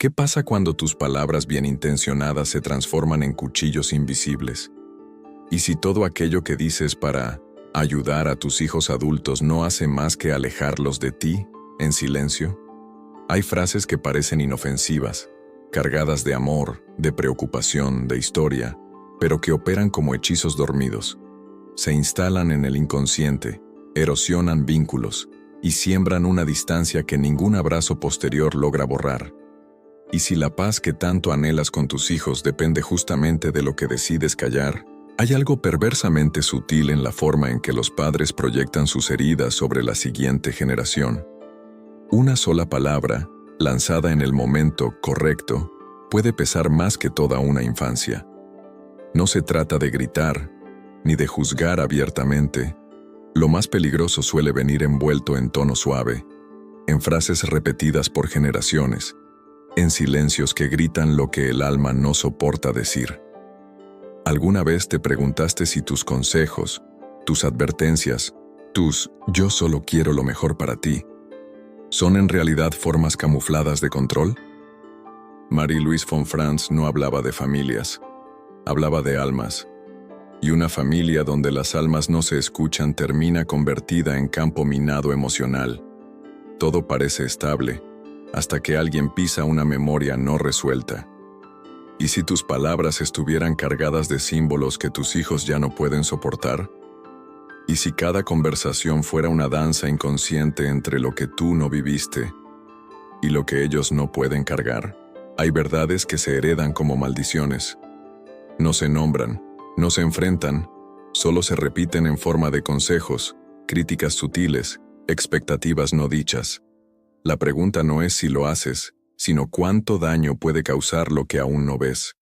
¿Qué pasa cuando tus palabras bien intencionadas se transforman en cuchillos invisibles? ¿Y si todo aquello que dices para ayudar a tus hijos adultos no hace más que alejarlos de ti, en silencio? Hay frases que parecen inofensivas, cargadas de amor, de preocupación, de historia, pero que operan como hechizos dormidos. Se instalan en el inconsciente, erosionan vínculos y siembran una distancia que ningún abrazo posterior logra borrar. Y si la paz que tanto anhelas con tus hijos depende justamente de lo que decides callar, hay algo perversamente sutil en la forma en que los padres proyectan sus heridas sobre la siguiente generación. Una sola palabra, lanzada en el momento correcto, puede pesar más que toda una infancia. No se trata de gritar, ni de juzgar abiertamente. Lo más peligroso suele venir envuelto en tono suave, en frases repetidas por generaciones, en silencios que gritan lo que el alma no soporta decir. ¿Alguna vez te preguntaste si tus consejos, tus advertencias, tus «yo solo quiero lo mejor para ti», son en realidad formas camufladas de control? Marie-Louise von Franz no hablaba de familias, hablaba de almas. Y una familia donde las almas no se escuchan termina convertida en campo minado emocional. Todo parece estable, hasta que alguien pisa una memoria no resuelta. ¿Y si tus palabras estuvieran cargadas de símbolos que tus hijos ya no pueden soportar? ¿Y si cada conversación fuera una danza inconsciente entre lo que tú no viviste y lo que ellos no pueden cargar? Hay verdades que se heredan como maldiciones. No se nombran, no se enfrentan, solo se repiten en forma de consejos, críticas sutiles, expectativas no dichas. La pregunta no es si lo haces, sino cuánto daño puede causar lo que aún no ves.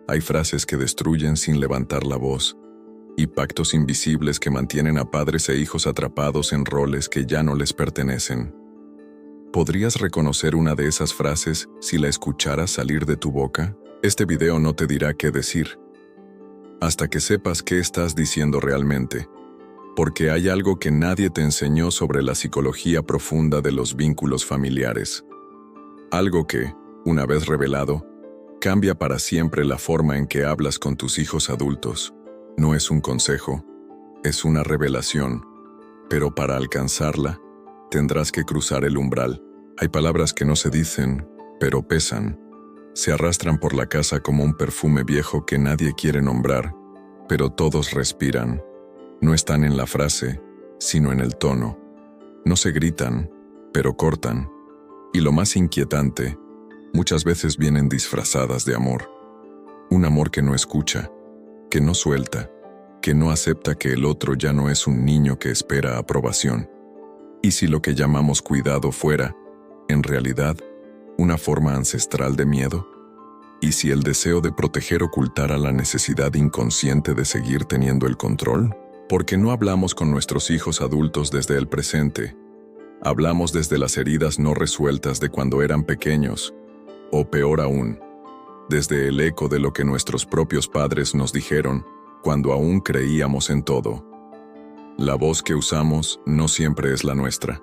Hay frases que destruyen sin levantar la voz, y pactos invisibles que mantienen a padres e hijos atrapados en roles que ya no les pertenecen. ¿Podrías reconocer una de esas frases si la escucharas salir de tu boca? Este video no te dirá qué decir, hasta que sepas qué estás diciendo realmente, porque hay algo que nadie te enseñó sobre la psicología profunda de los vínculos familiares. Algo que, una vez revelado, cambia para siempre la forma en que hablas con tus hijos adultos. No es un consejo, es una revelación, pero para alcanzarla, tendrás que cruzar el umbral. Hay palabras que no se dicen, pero pesan. Se arrastran por la casa como un perfume viejo que nadie quiere nombrar, pero todos respiran. No están en la frase, sino en el tono. No se gritan, pero cortan. Y lo más inquietante, muchas veces vienen disfrazadas de amor. Un amor que no escucha, que no suelta, que no acepta que el otro ya no es un niño que espera aprobación. Y si lo que llamamos cuidado fuera, en realidad, una forma ancestral de miedo? ¿Y si el deseo de proteger ocultara la necesidad inconsciente de seguir teniendo el control? Porque no hablamos con nuestros hijos adultos desde el presente. Hablamos desde las heridas no resueltas de cuando eran pequeños, o peor aún, desde el eco de lo que nuestros propios padres nos dijeron cuando aún creíamos en todo. La voz que usamos no siempre es la nuestra.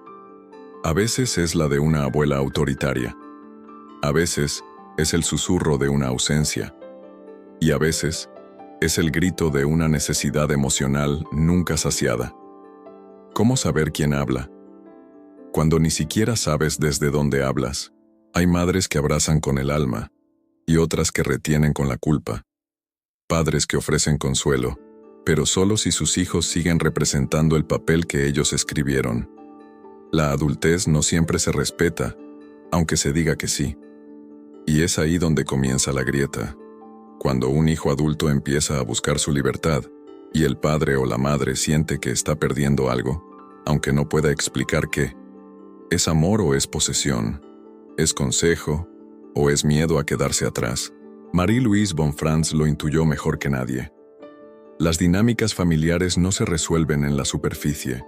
A veces es la de una abuela autoritaria. A veces es el susurro de una ausencia. Y a veces es el grito de una necesidad emocional nunca saciada. ¿Cómo saber quién habla? Cuando ni siquiera sabes desde dónde hablas. Hay madres que abrazan con el alma y otras que retienen con la culpa. Padres que ofrecen consuelo, pero solo si sus hijos siguen representando el papel que ellos escribieron. La adultez no siempre se respeta, aunque se diga que sí. Y es ahí donde comienza la grieta. Cuando un hijo adulto empieza a buscar su libertad, y el padre o la madre siente que está perdiendo algo, aunque no pueda explicar qué. ¿Es amor o es posesión? ¿Es consejo o es miedo a quedarse atrás? Marie-Louise von Franz lo intuyó mejor que nadie. Las dinámicas familiares no se resuelven en la superficie.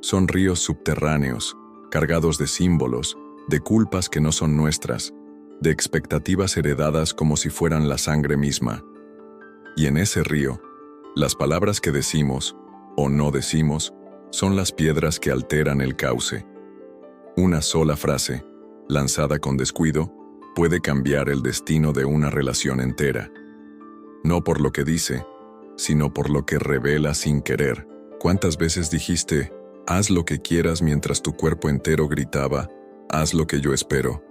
Son ríos subterráneos, cargados de símbolos, de culpas que no son nuestras, de expectativas heredadas como si fueran la sangre misma. Y en ese río, las palabras que decimos, o no decimos, son las piedras que alteran el cauce. Una sola frase, lanzada con descuido, puede cambiar el destino de una relación entera. No por lo que dice, sino por lo que revela sin querer. ¿Cuántas veces dijiste, haz lo que quieras mientras tu cuerpo entero gritaba, haz lo que yo espero?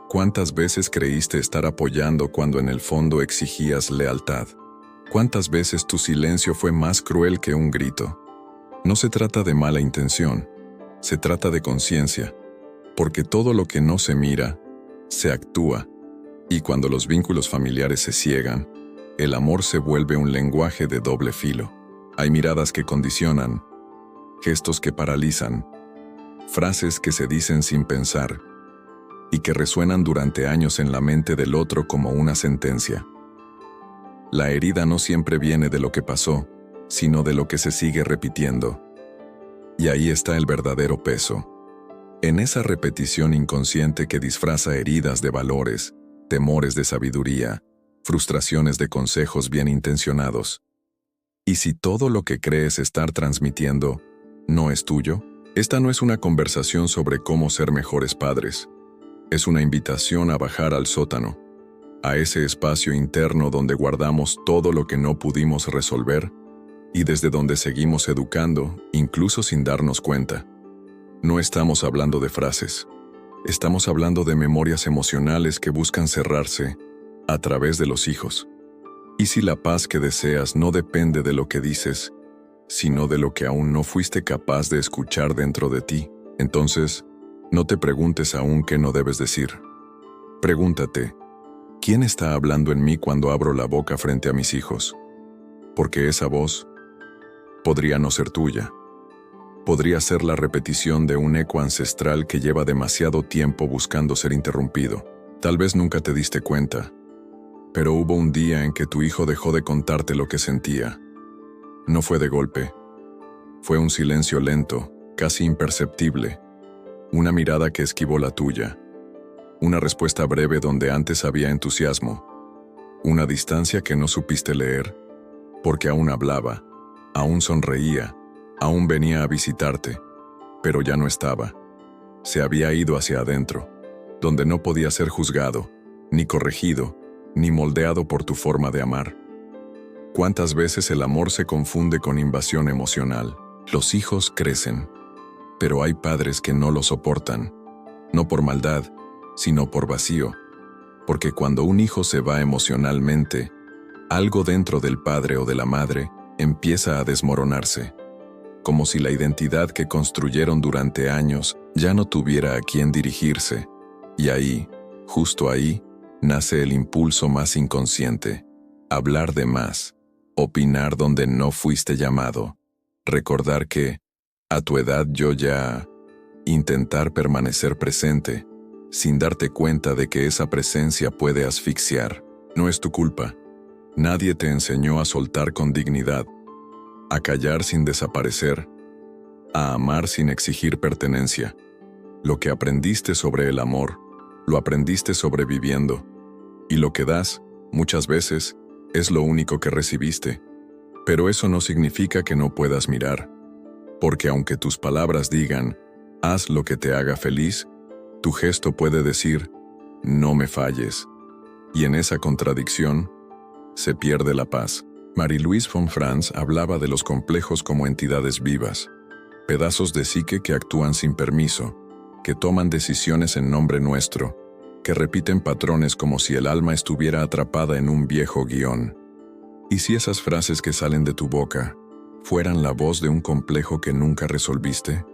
¿Cuántas veces creíste estar apoyando cuando en el fondo exigías lealtad? ¿Cuántas veces tu silencio fue más cruel que un grito? No se trata de mala intención, se trata de conciencia, porque todo lo que no se mira, se actúa, y cuando los vínculos familiares se ciegan, el amor se vuelve un lenguaje de doble filo. Hay miradas que condicionan, gestos que paralizan, frases que se dicen sin pensar, y que resuenan durante años en la mente del otro como una sentencia. La herida no siempre viene de lo que pasó, sino de lo que se sigue repitiendo. Y ahí está el verdadero peso. En esa repetición inconsciente que disfraza heridas de valores, temores de sabiduría, frustraciones de consejos bien intencionados. ¿Y si todo lo que crees estar transmitiendo no es tuyo? Esta no es una conversación sobre cómo ser mejores padres. Es una invitación a bajar al sótano, a ese espacio interno donde guardamos todo lo que no pudimos resolver y desde donde seguimos educando, incluso sin darnos cuenta. No estamos hablando de frases. Estamos hablando de memorias emocionales que buscan cerrarse a través de los hijos. ¿Y si la paz que deseas no depende de lo que dices, sino de lo que aún no fuiste capaz de escuchar dentro de ti? Entonces, no te preguntes aún qué no debes decir. Pregúntate, ¿quién está hablando en mí cuando abro la boca frente a mis hijos? Porque esa voz podría no ser tuya. Podría ser la repetición de un eco ancestral que lleva demasiado tiempo buscando ser interrumpido. Tal vez nunca te diste cuenta, pero hubo un día en que tu hijo dejó de contarte lo que sentía. No fue de golpe. Fue un silencio lento, casi imperceptible. Una mirada que esquivó la tuya. Una respuesta breve donde antes había entusiasmo. Una distancia que no supiste leer, porque aún hablaba, aún sonreía, aún venía a visitarte, pero ya no estaba. Se había ido hacia adentro, donde no podía ser juzgado, ni corregido, ni moldeado por tu forma de amar. ¿Cuántas veces el amor se confunde con invasión emocional? Los hijos crecen, pero hay padres que no lo soportan, no por maldad, sino por vacío, porque cuando un hijo se va emocionalmente, algo dentro del padre o de la madre empieza a desmoronarse, como si la identidad que construyeron durante años ya no tuviera a quién dirigirse, y ahí, justo ahí, nace el impulso más inconsciente, hablar de más, opinar donde no fuiste llamado, recordar que, a tu edad yo ya, intentar permanecer presente, sin darte cuenta de que esa presencia puede asfixiar. No es tu culpa. Nadie te enseñó a soltar con dignidad, a callar sin desaparecer, a amar sin exigir pertenencia. Lo que aprendiste sobre el amor, lo aprendiste sobreviviendo, y lo que das, muchas veces, es lo único que recibiste. Pero eso no significa que no puedas mirar, porque aunque tus palabras digan, haz lo que te haga feliz, tu gesto puede decir, no me falles. Y en esa contradicción, se pierde la paz. Marie-Louise von Franz hablaba de los complejos como entidades vivas, pedazos de psique que actúan sin permiso, que toman decisiones en nombre nuestro, que repiten patrones como si el alma estuviera atrapada en un viejo guión. ¿Y si esas frases que salen de tu boca fueran la voz de un complejo que nunca resolviste?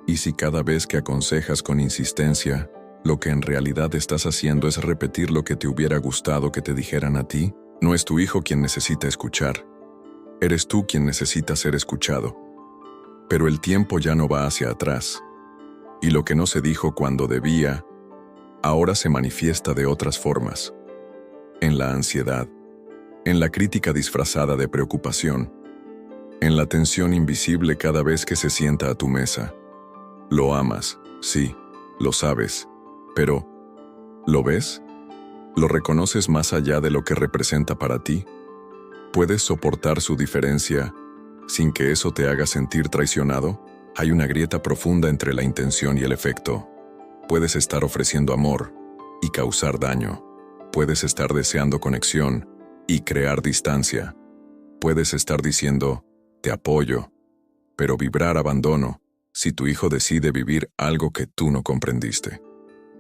¿Y si cada vez que aconsejas con insistencia, lo que en realidad estás haciendo es repetir lo que te hubiera gustado que te dijeran a ti? No es tu hijo quien necesita escuchar. Eres tú quien necesita ser escuchado. Pero el tiempo ya no va hacia atrás. Y lo que no se dijo cuando debía, ahora se manifiesta de otras formas. En la ansiedad, en la crítica disfrazada de preocupación, en la tensión invisible cada vez que se sienta a tu mesa. Lo amas, sí, lo sabes, pero ¿lo ves? ¿Lo reconoces más allá de lo que representa para ti? ¿Puedes soportar su diferencia sin que eso te haga sentir traicionado? Hay una grieta profunda entre la intención y el efecto. Puedes estar ofreciendo amor, y causar daño. Puedes estar deseando conexión y crear distancia. Puedes estar diciendo, te apoyo, pero vibrar abandono si tu hijo decide vivir algo que tú no comprendiste.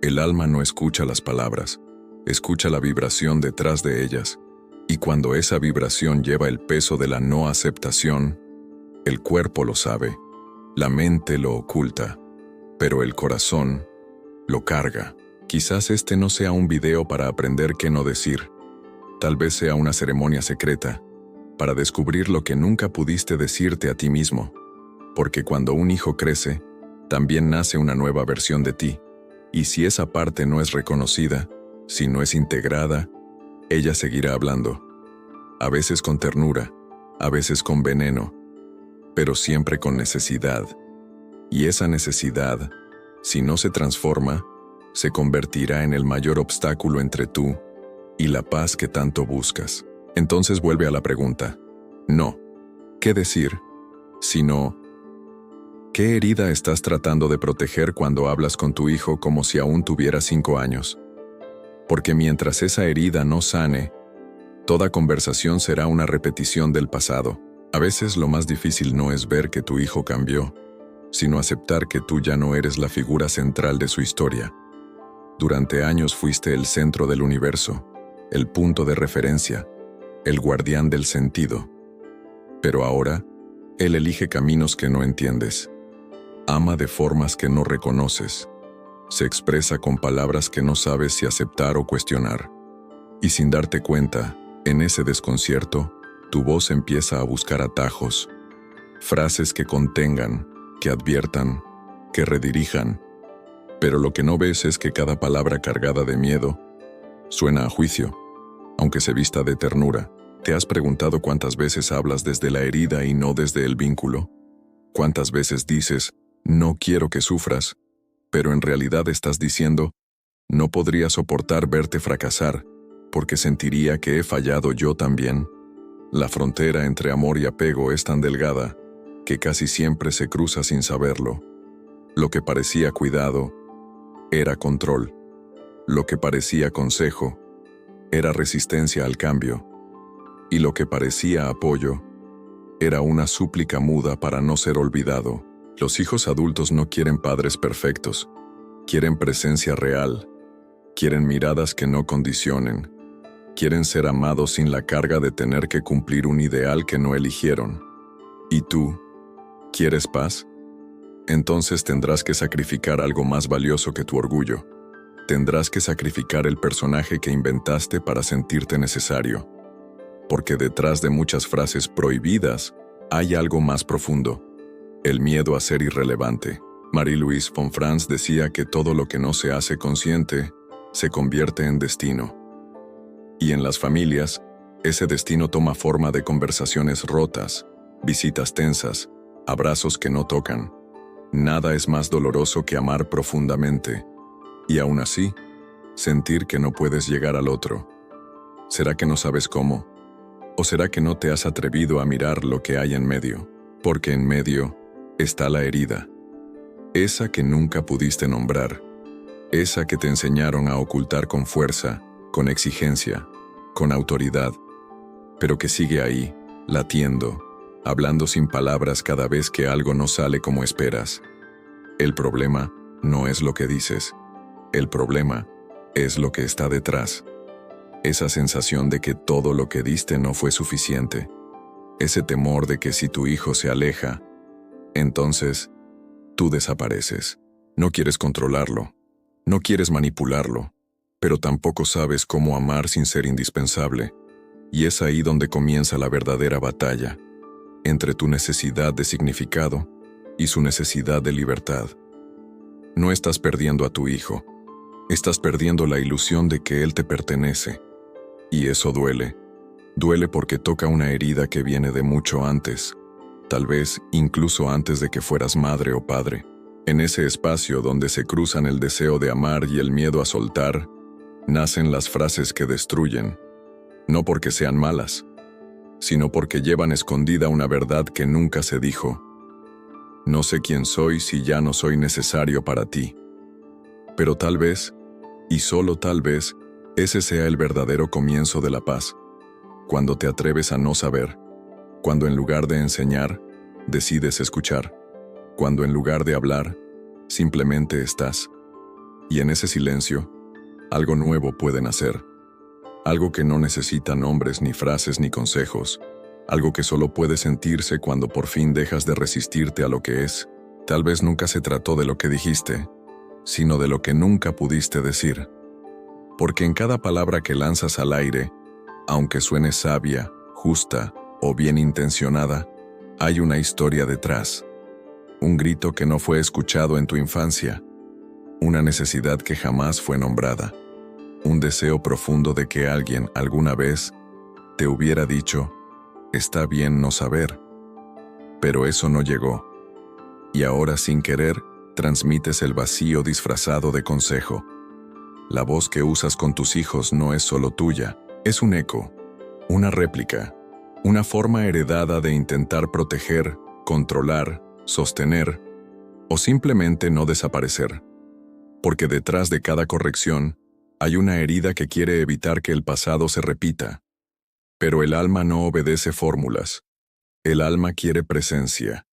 El alma no escucha las palabras, escucha la vibración detrás de ellas, y cuando esa vibración lleva el peso de la no aceptación, el cuerpo lo sabe, la mente lo oculta, pero el corazón lo carga. Quizás este no sea un video para aprender qué no decir. Tal vez sea una ceremonia secreta, para descubrir lo que nunca pudiste decirte a ti mismo. Porque cuando un hijo crece, también nace una nueva versión de ti. Y si esa parte no es reconocida, si no es integrada, ella seguirá hablando. A veces con ternura, a veces con veneno, pero siempre con necesidad. Y esa necesidad, si no se transforma, se convertirá en el mayor obstáculo entre tú y la paz que tanto buscas. Entonces vuelve a la pregunta. No, ¿qué decir? Sino, ¿qué herida estás tratando de proteger cuando hablas con tu hijo como si aún tuviera 5 años? Porque mientras esa herida no sane, toda conversación será una repetición del pasado. A veces lo más difícil no es ver que tu hijo cambió, sino aceptar que tú ya no eres la figura central de su historia. Durante años fuiste el centro del universo, el punto de referencia, el guardián del sentido. Pero ahora, él elige caminos que no entiendes. Ama de formas que no reconoces. Se expresa con palabras que no sabes si aceptar o cuestionar. Y sin darte cuenta, en ese desconcierto, tu voz empieza a buscar atajos, frases que contengan, que adviertan, que redirijan. Pero lo que no ves es que cada palabra cargada de miedo suena a juicio, aunque se vista de ternura. ¿Te has preguntado cuántas veces hablas desde la herida y no desde el vínculo? ¿Cuántas veces dices, no quiero que sufras, pero en realidad estás diciendo, no podría soportar verte fracasar, porque sentiría que he fallado yo también? La frontera entre amor y apego es tan delgada que casi siempre se cruza sin saberlo. Lo que parecía cuidado era control. Lo que parecía consejo era resistencia al cambio. Y lo que parecía apoyo era una súplica muda para no ser olvidado. Los hijos adultos no quieren padres perfectos, quieren presencia real, quieren miradas que no condicionen, quieren ser amados sin la carga de tener que cumplir un ideal que no eligieron. ¿Y tú? ¿Quieres paz? Entonces tendrás que sacrificar algo más valioso que tu orgullo. Tendrás que sacrificar el personaje que inventaste para sentirte necesario. Porque detrás de muchas frases prohibidas hay algo más profundo: el miedo a ser irrelevante. Marie-Louise von Franz decía que todo lo que no se hace consciente se convierte en destino. Y en las familias, ese destino toma forma de conversaciones rotas, visitas tensas, abrazos que no tocan. Nada es más doloroso que amar profundamente, y aún así, sentir que no puedes llegar al otro. ¿Será que no sabes cómo? ¿O será que no te has atrevido a mirar lo que hay en medio? Porque en medio está la herida. Esa que nunca pudiste nombrar. Esa que te enseñaron a ocultar con fuerza, con exigencia, con autoridad. Pero que sigue ahí, latiendo, hablando sin palabras cada vez que algo no sale como esperas. El problema no es lo que dices. El problema es lo que está detrás. Esa sensación de que todo lo que diste no fue suficiente. Ese temor de que si tu hijo se aleja, entonces tú desapareces. No quieres controlarlo, no quieres manipularlo, pero tampoco sabes cómo amar sin ser indispensable. Y es ahí donde comienza la verdadera batalla, entre tu necesidad de significado y su necesidad de libertad. No estás perdiendo a tu hijo, estás perdiendo la ilusión de que él te pertenece. Y eso duele. Duele porque toca una herida que viene de mucho antes, tal vez incluso antes de que fueras madre o padre. En ese espacio donde se cruzan el deseo de amar y el miedo a soltar, nacen las frases que destruyen, no porque sean malas, sino porque llevan escondida una verdad que nunca se dijo. No sé quién soy si ya no soy necesario para ti. Pero tal vez Y solo tal vez, ese sea el verdadero comienzo de la paz. Cuando te atreves a no saber. Cuando en lugar de enseñar, decides escuchar. Cuando en lugar de hablar, simplemente estás. Y en ese silencio, algo nuevo puede nacer. Algo que no necesita nombres, ni frases, ni consejos. Algo que solo puede sentirse cuando por fin dejas de resistirte a lo que es. Tal vez nunca se trató de lo que dijiste, sino de lo que nunca pudiste decir. Porque en cada palabra que lanzas al aire, aunque suene sabia, justa o bien intencionada, hay una historia detrás. Un grito que no fue escuchado en tu infancia. Una necesidad que jamás fue nombrada. Un deseo profundo de que alguien alguna vez te hubiera dicho, está bien no saber. Pero eso no llegó. Y ahora sin querer, transmites el vacío disfrazado de consejo. La voz que usas con tus hijos no es solo tuya, es un eco, una réplica, una forma heredada de intentar proteger, controlar, sostener o simplemente no desaparecer. Porque detrás de cada corrección hay una herida que quiere evitar que el pasado se repita. Pero el alma no obedece fórmulas. El alma quiere presencia.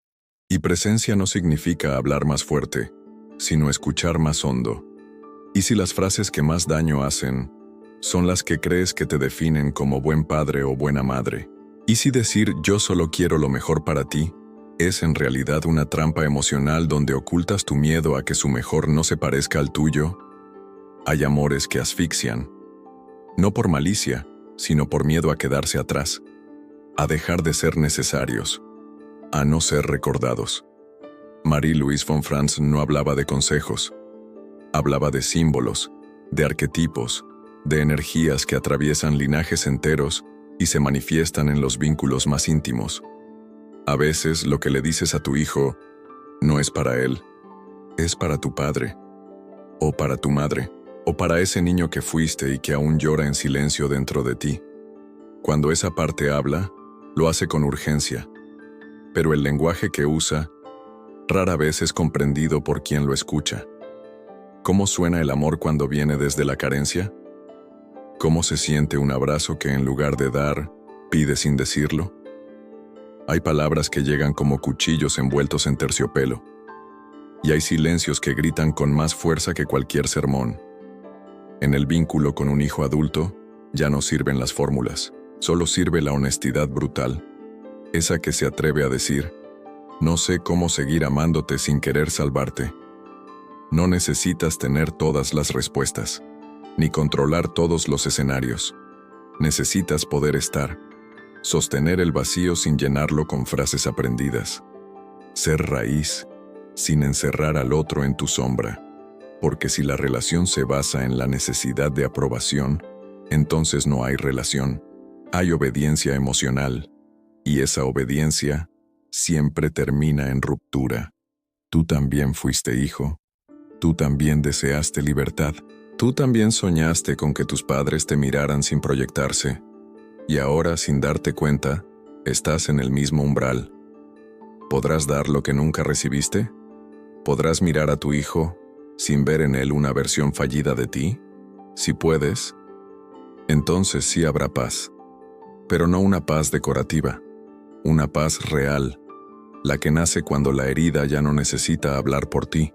Y presencia no significa hablar más fuerte, sino escuchar más hondo. Y si las frases que más daño hacen son las que crees que te definen como buen padre o buena madre, y si decir yo solo quiero lo mejor para ti, es en realidad una trampa emocional donde ocultas tu miedo a que su mejor no se parezca al tuyo, hay amores que asfixian. No por malicia, sino por miedo a quedarse atrás, a dejar de ser necesarios, a no ser recordados. Marie-Louise von Franz no hablaba de consejos, hablaba de símbolos, de arquetipos, de energías que atraviesan linajes enteros y se manifiestan en los vínculos más íntimos. A veces lo que le dices a tu hijo no es para él, es para tu padre, o para tu madre, o para ese niño que fuiste y que aún llora en silencio dentro de ti. Cuando esa parte habla, lo hace con urgencia, pero el lenguaje que usa rara vez es comprendido por quien lo escucha. ¿Cómo suena el amor cuando viene desde la carencia? ¿Cómo se siente un abrazo que en lugar de dar, pide sin decirlo? Hay palabras que llegan como cuchillos envueltos en terciopelo, y hay silencios que gritan con más fuerza que cualquier sermón. En el vínculo con un hijo adulto, ya no sirven las fórmulas, solo sirve la honestidad brutal, esa que se atreve a decir, no sé cómo seguir amándote sin querer salvarte. No necesitas tener todas las respuestas, ni controlar todos los escenarios. Necesitas poder estar, sostener el vacío sin llenarlo con frases aprendidas. Ser raíz, sin encerrar al otro en tu sombra. Porque si la relación se basa en la necesidad de aprobación, entonces no hay relación. Hay obediencia emocional, y esa obediencia siempre termina en ruptura. Tú también fuiste hijo. Tú también deseaste libertad. Tú también soñaste con que tus padres te miraran sin proyectarse. Y ahora, sin darte cuenta, estás en el mismo umbral. ¿Podrás dar lo que nunca recibiste? ¿Podrás mirar a tu hijo sin ver en él una versión fallida de ti? Si puedes, entonces sí habrá paz. Pero no una paz decorativa, una paz real, la que nace cuando la herida ya no necesita hablar por ti,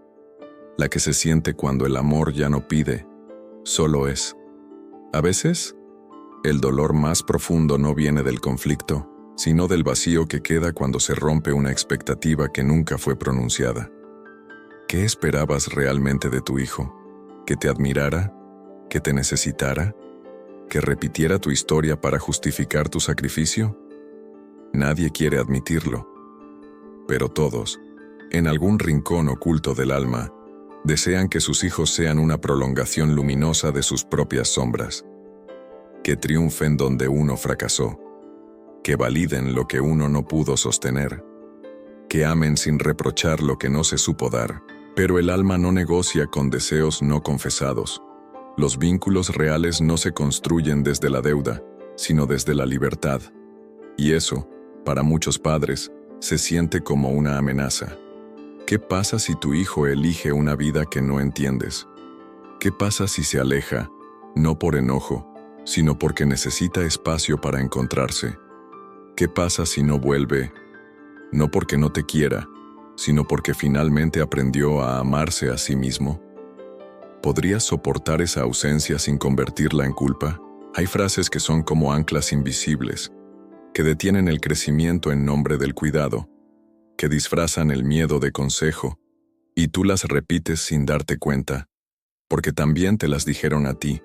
la que se siente cuando el amor ya no pide, solo es. A veces, el dolor más profundo no viene del conflicto, sino del vacío que queda cuando se rompe una expectativa que nunca fue pronunciada. ¿Qué esperabas realmente de tu hijo? ¿Que te admirara? ¿Que te necesitara? ¿Que repitiera tu historia para justificar tu sacrificio? Nadie quiere admitirlo. Pero todos, en algún rincón oculto del alma, desean que sus hijos sean una prolongación luminosa de sus propias sombras. Que triunfen donde uno fracasó. Que validen lo que uno no pudo sostener. Que amen sin reprochar lo que no se supo dar. Pero el alma no negocia con deseos no confesados. Los vínculos reales no se construyen desde la deuda, sino desde la libertad. Y eso, para muchos padres, se siente como una amenaza. ¿Qué pasa si tu hijo elige una vida que no entiendes? ¿Qué pasa si se aleja, no por enojo, sino porque necesita espacio para encontrarse? ¿Qué pasa si no vuelve, no porque no te quiera, sino porque finalmente aprendió a amarse a sí mismo? ¿Podrías soportar esa ausencia sin convertirla en culpa? Hay frases que son como anclas invisibles, que detienen el crecimiento en nombre del cuidado, que disfrazan el miedo de consejo, y tú las repites sin darte cuenta, porque también te las dijeron a ti,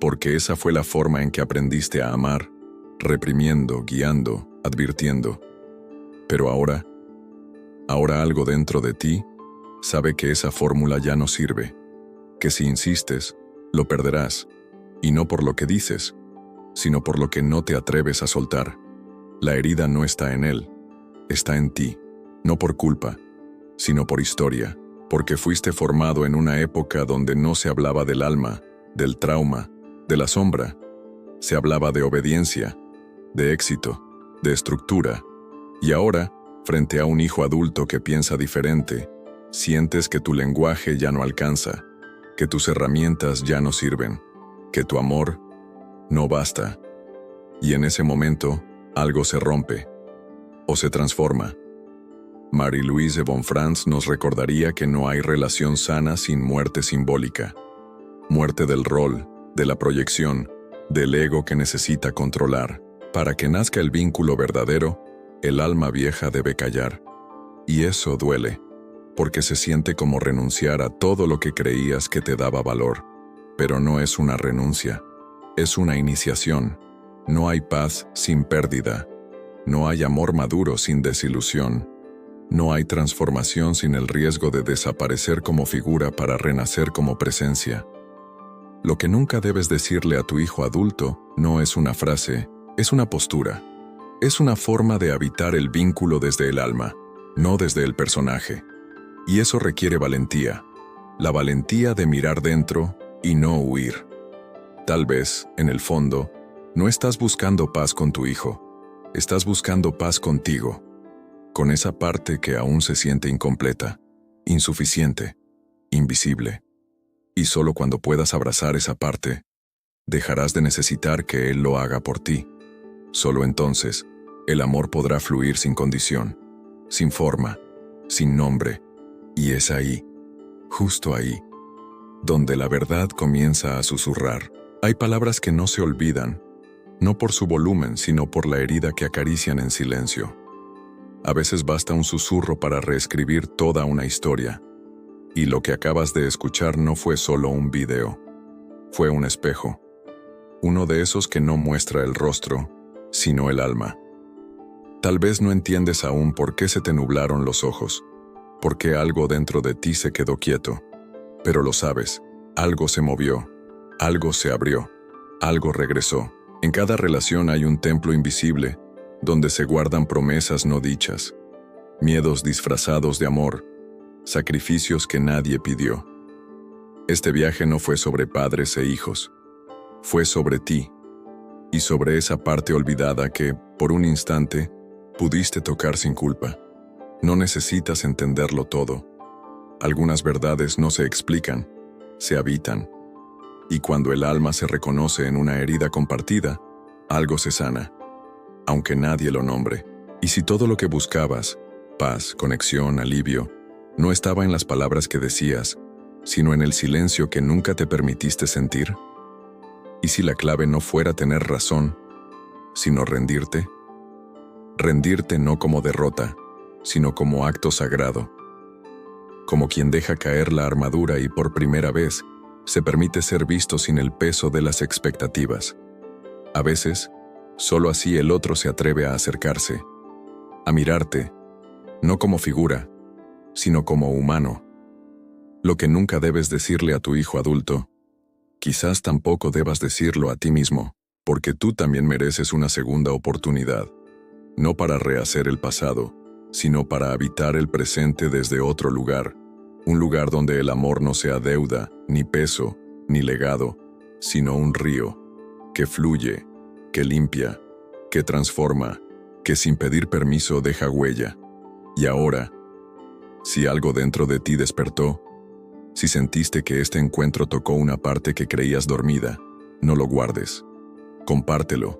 porque esa fue la forma en que aprendiste a amar, reprimiendo, guiando, advirtiendo. Pero ahora algo dentro de ti sabe que esa fórmula ya no sirve, que si insistes, lo perderás, y no por lo que dices, sino por lo que no te atreves a soltar. La herida no está en él, está en ti, no por culpa, sino por historia, porque fuiste formado en una época donde no se hablaba del alma, del trauma, de la sombra. Se hablaba de obediencia, de éxito, de estructura. Y ahora, frente a un hijo adulto que piensa diferente, sientes que tu lenguaje ya no alcanza, que tus herramientas ya no sirven, que tu amor no basta. Y en ese momento, algo se rompe o se transforma. Marie-Louise de Bonfrance nos recordaría que no hay relación sana sin muerte simbólica. Muerte del rol, de la proyección, del ego que necesita controlar. Para que nazca el vínculo verdadero, el alma vieja debe callar. Y eso duele, porque se siente como renunciar a todo lo que creías que te daba valor. Pero no es una renuncia, es una iniciación. No hay paz sin pérdida. No hay amor maduro sin desilusión. No hay transformación sin el riesgo de desaparecer como figura para renacer como presencia. Lo que nunca debes decirle a tu hijo adulto no es una frase, es una postura. Es una forma de habitar el vínculo desde el alma, no desde el personaje. Y eso requiere valentía. La valentía de mirar dentro y no huir. Tal vez, en el fondo, no estás buscando paz con tu hijo. Estás buscando paz contigo. Con esa parte que aún se siente incompleta, insuficiente, invisible. Y solo cuando puedas abrazar esa parte, dejarás de necesitar que él lo haga por ti. Solo entonces, el amor podrá fluir sin condición, sin forma, sin nombre. Y es ahí, justo ahí, donde la verdad comienza a susurrar. Hay palabras que no se olvidan, no por su volumen, sino por la herida que acarician en silencio. A veces basta un susurro para reescribir toda una historia. Y lo que acabas de escuchar no fue solo un video. Fue un espejo. Uno de esos que no muestra el rostro, sino el alma. Tal vez no entiendes aún por qué se te nublaron los ojos, por qué algo dentro de ti se quedó quieto. Pero lo sabes, algo se movió, algo se abrió, algo regresó. En cada relación hay un templo invisible, donde se guardan promesas no dichas, miedos disfrazados de amor, sacrificios que nadie pidió. Este viaje no fue sobre padres e hijos, fue sobre ti, y sobre esa parte olvidada que, por un instante, pudiste tocar sin culpa. No necesitas entenderlo todo. Algunas verdades no se explican, se habitan. Y cuando el alma se reconoce en una herida compartida, algo se sana, aunque nadie lo nombre. Y si todo lo que buscabas, paz, conexión, alivio, no estaba en las palabras que decías, sino en el silencio que nunca te permitiste sentir. ¿Y si la clave no fuera tener razón, sino rendirte? Rendirte no como derrota, sino como acto sagrado. Como quien deja caer la armadura y por primera vez se permite ser visto sin el peso de las expectativas. A veces, solo así el otro se atreve a acercarse, a mirarte, no como figura, sino como humano. Lo que nunca debes decirle a tu hijo adulto, quizás tampoco debas decirlo a ti mismo, porque tú también mereces una segunda oportunidad, no para rehacer el pasado, sino para habitar el presente desde otro lugar, un lugar donde el amor no sea deuda, ni peso, ni legado, sino un río, que fluye, que limpia, que transforma, que sin pedir permiso deja huella. Y ahora, si algo dentro de ti despertó, Si sentiste que este encuentro tocó una parte que creías dormida, no lo guardes. Compártelo.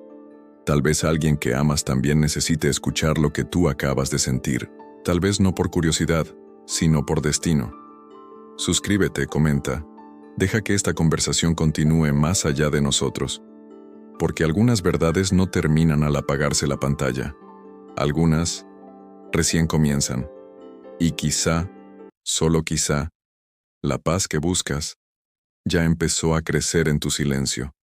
Tal vez alguien que amas también necesite escuchar lo que tú acabas de sentir. Tal vez no por curiosidad, sino por destino. Suscríbete, comenta. Deja que esta conversación continúe más allá de nosotros. Porque algunas verdades no terminan al apagarse la pantalla. Algunas recién comienzan. Y quizá, solo quizá, la paz que buscas ya empezó a crecer en tu silencio.